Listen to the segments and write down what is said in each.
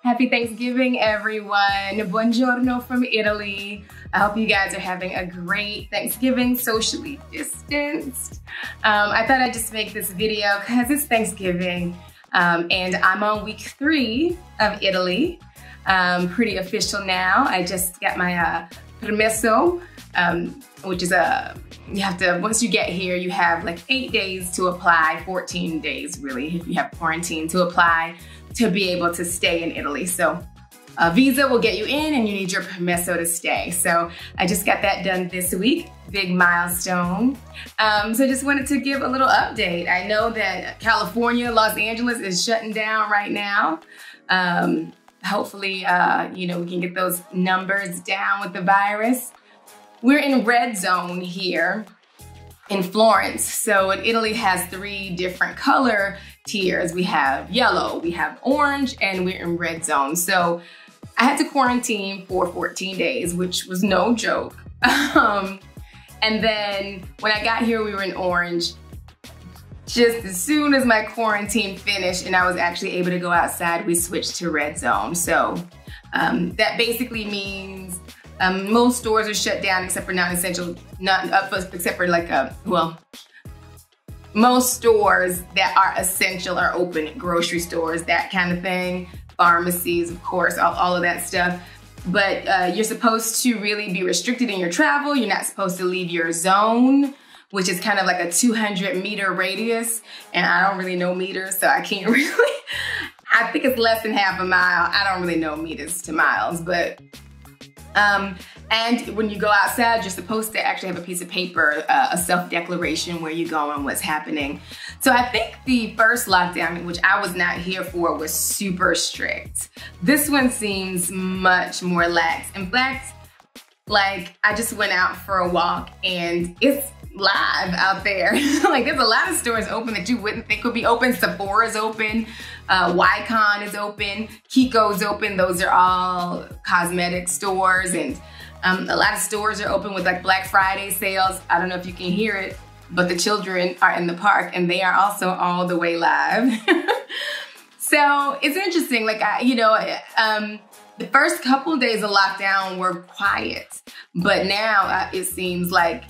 Happy Thanksgiving, everyone. Buongiorno from Italy. I hope you guys are having a great Thanksgiving, socially distanced. I thought I'd just make this video because it's Thanksgiving and I'm on week 3 of Italy. Pretty official now. I just got my Permisso, which is once you get here, you have like 8 days to apply, 14 days really, if you have quarantine to apply to be able to stay in Italy. So a visa will get you in and you need your Permisso to stay. So I just got that done this week, big milestone. So just wanted to give a little update. I know that California, Los Angeles is shutting down right now. Hopefully, we can get those numbers down with the virus. We're in red zone here in Florence. So Italy has 3 different color tiers. We have yellow, we have orange, and we're in red zone. So I had to quarantine for 14 days, which was no joke. And then when I got here, we were in orange. Just as soon as my quarantine finished and I was actually able to go outside, we switched to red zone. So that basically means most stores are shut down except for non-essential, except for most stores that are essential are open, grocery stores, that kind of thing, pharmacies, of course, all of that stuff. But you're supposed to really be restricted in your travel. You're not supposed to leave your zone, which is kind of like a 200-meter radius. And I don't really know meters, so I can't really, I think it's less than half a mile. I don't really know meters to miles, but and when you go outside, you're supposed to actually have a piece of paper, a self-declaration where you go and what's happening. So I think the first lockdown, which I was not here for, was super strict. This one seems much more lax. In fact, like I just went out for a walk and it's live out there. Like there's a lot of stores open that you wouldn't think would be open. Sephora's open, Wycon is open, Kiko's open. Those are all cosmetic stores, and a lot of stores are open with like Black Friday sales. I don't know if you can hear it, but the children are in the park and they are also all the way live. So it's interesting. Like, the first couple of days of lockdown were quiet, but now it seems like,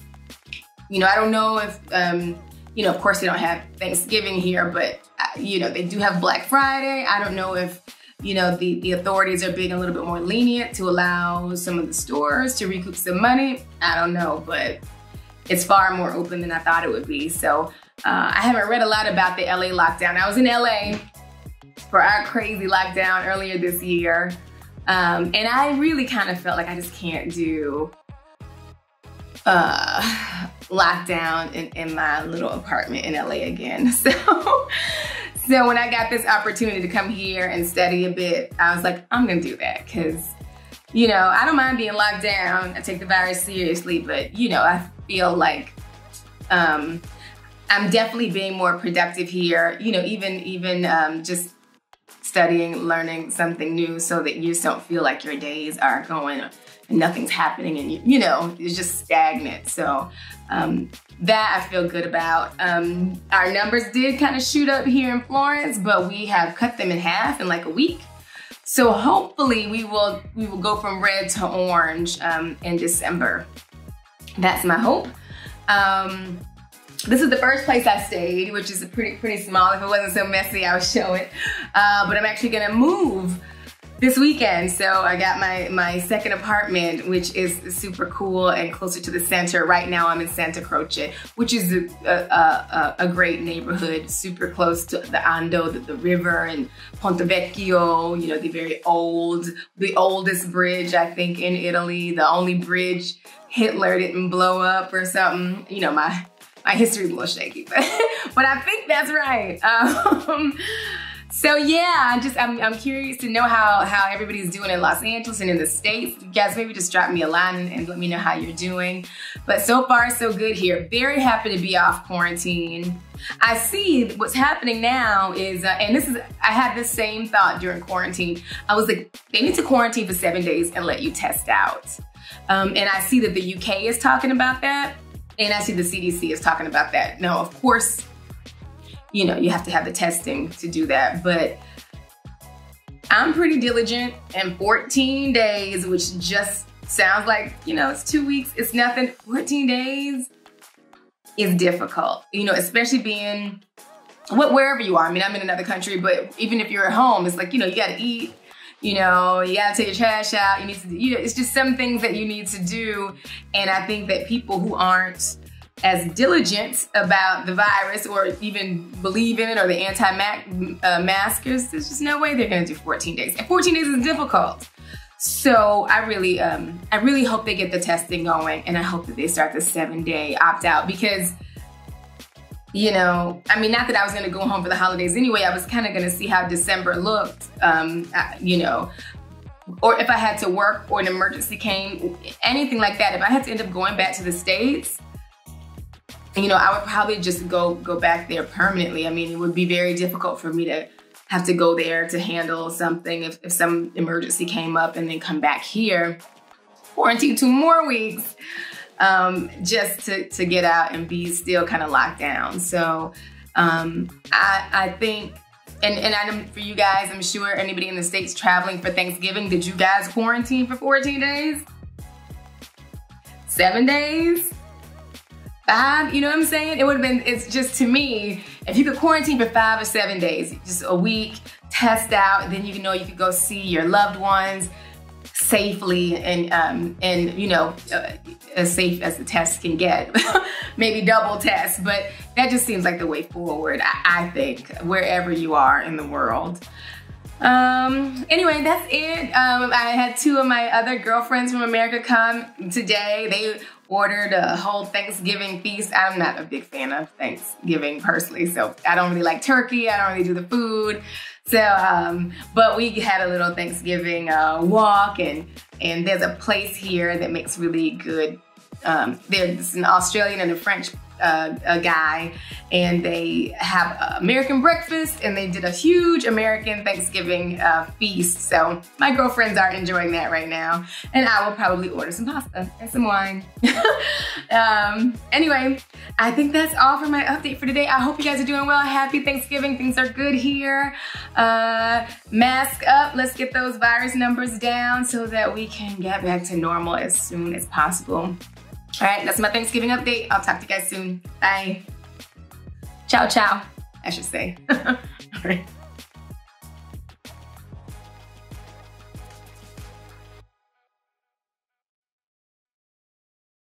I don't know if, of course they don't have Thanksgiving here, but, they do have Black Friday. I don't know if, the authorities are being a little bit more lenient to allow some of the stores to recoup some money. I don't know, but it's far more open than I thought it would be. So I haven't read a lot about the LA lockdown. I was in LA for our crazy lockdown earlier this year. And I really kind of felt like I just can't do lockdown in my little apartment in LA again. So when I got this opportunity to come here and study a bit, I was like, I'm gonna do that because, I don't mind being locked down. I take the virus seriously, but I feel like I'm definitely being more productive here. Even just studying, learning something new so that you just don't feel like your days are going and nothing's happening and it's just stagnant. So that I feel good about. Our numbers did kind of shoot up here in Florence, but we have cut them in half in like a week. So hopefully we will go from red to orange in December. That's my hope. This is the first place I stayed, which is pretty small. If it wasn't so messy, I would show it. But I'm actually gonna move this weekend. So I got my second apartment, which is super cool and closer to the center. Right now I'm in Santa Croce, which is a great neighborhood, super close to the Ando, the river, and Ponte Vecchio, the oldest bridge, I think, in Italy, the only bridge Hitler didn't blow up or something. My history is a little shaky, but I think that's right. So yeah, I'm curious to know how everybody's doing in Los Angeles and in the States. You guys maybe just drop me a line and let me know how you're doing. But so far, so good here. Very happy to be off quarantine. I see what's happening now is, I had the same thought during quarantine. I was like, they need to quarantine for 7 days and let you test out. And I see that the UK is talking about that. And I see the CDC is talking about that. Now, of course, you have to have the testing to do that. But I'm pretty diligent, and 14 days, which just sounds like, you know, it's 2 weeks, it's nothing. 14 days is difficult, you know, especially being wherever you are. I mean, I'm in another country, but even if you're at home, it's like, you know, you gotta eat, you know, you gotta take your trash out, you need to, you know, it's just some things that you need to do. And I think that people who aren't as diligent about the virus or even believe in it, or the anti-maskers, there's just no way they're gonna do 14 days. And 14 days is difficult. So I really hope they get the testing going, and I hope that they start the 7-day opt-out, because, you know, I mean, not that I was gonna go home for the holidays anyway, I was kind of gonna see how December looked, you know, or if I had to work or an emergency came, anything like that. If I had to end up going back to the States, you know, I would probably just go back there permanently. I mean, it would be very difficult for me to have to go there to handle something if some emergency came up, and then come back here, quarantine 2 more weeks, just to get out and be still kind of locked down. So I think, and for you guys, I'm sure anybody in the States traveling for Thanksgiving, did you guys quarantine for 14 days? 7 days? 5, you know what I'm saying? It would have been, it's just, to me, if you could quarantine for 5 or 7 days, just a week, test out, then you know you could go see your loved ones safely, and you know, as safe as the test can get. Maybe double test, but that just seems like the way forward, I think, wherever you are in the world. Anyway, that's it. I had 2 of my other girlfriends from America come today. They ordered a whole Thanksgiving feast. I'm not a big fan of Thanksgiving personally, so I don't really like turkey. I don't really do the food. So, but we had a little Thanksgiving walk, and there's a place here that makes really good, there's an Australian and a French a guy, and they have American breakfast, and they did a huge American Thanksgiving feast. So my girlfriends are enjoying that right now, and I will probably order some pasta and some wine. Anyway, I think that's all for my update for today. I hope you guys are doing well. Happy Thanksgiving. Things are good here. Mask up. Let's get those virus numbers down so that we can get back to normal as soon as possible. All right, that's my Thanksgiving update. I'll talk to you guys soon. Bye. Ciao, ciao, I should say. All right.